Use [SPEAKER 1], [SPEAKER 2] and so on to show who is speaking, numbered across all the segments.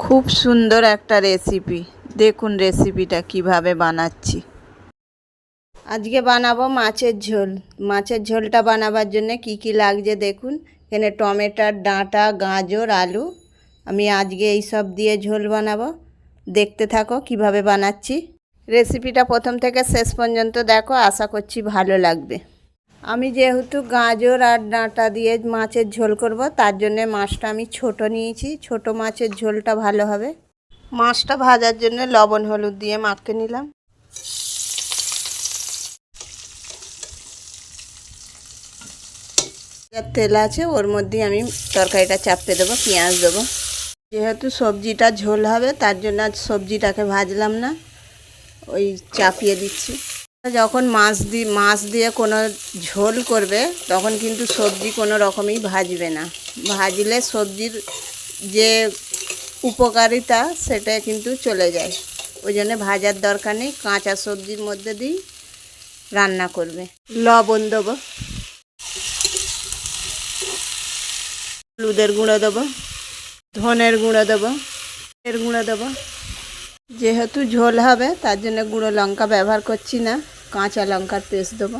[SPEAKER 1] খুব সুন্দর একটা রেসিপি। দেখুন রেসিপিটা কিভাবে বানাচ্ছি। আজকে বানাবো মাছের ঝোল। মাছের ঝোলটা বানাবার জন্য কি কি লাগছে দেখুন। এখানে টমেটোর ডাঁটা, গাজর, আলু। আমি আজকে এই সব দিয়ে ঝোল বানাবো। দেখতে থাকো কিভাবে বানাচ্ছি। রেসিপিটা প্রথম থেকে শেষ পর্যন্ত দেখো, আশা করছি ভালো লাগবে। আমি যেহেতু গাজর আর ডাঁটা দিয়ে মাছের ঝোল করব, তার জন্য মাছটা আমি ছোট নিয়েছি। ছোট মাছের ঝোলটা ভালো হবে। মাছটা ভাজার জন্য লবণ হলুদ দিয়ে মাখিয়ে নিলাম। তেল আছে, ওর মধ্যে আমি তরকারিটা চাপতে দেবো, পেঁয়াজ দেবো। যেহেতু সবজিটা ঝোল হবে, তার জন্য আজ সবজিটাকে ভাজলাম না, ওই চাপিয়ে দিচ্ছি। যখন মাছ দিয়ে কোনো ঝোল করবে, তখন কিন্তু সবজি কোনো রকমই ভাজবে না। ভাজলে সবজির যে উপকারিতা সেটা কিন্তু চলে যায়। ওই জন্য ভাজার দরকার নেই, কাঁচা সবজির মধ্যে দিয়েই রান্না করবে। লবণ দেবো, হলুদের গুঁড়ো দেবো, ধনের গুঁড়ো দেবো, এর গুঁড়ো দেবো। যেহেতু ঝোল হবে, তার জন্য গুঁড়ো লঙ্কা ব্যবহার করছি না, কাঁচা লঙ্কার পেস্ট দেবো।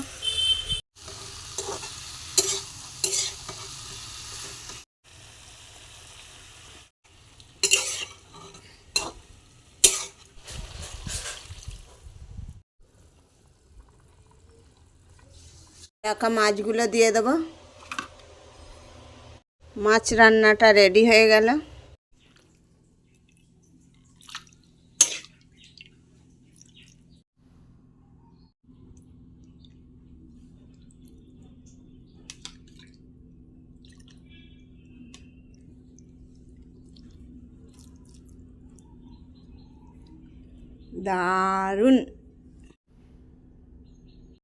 [SPEAKER 1] রাখা মাছগুলো দিয়ে দেবো। মাছ রান্নাটা রেডি হয়ে গেল। দারুণ।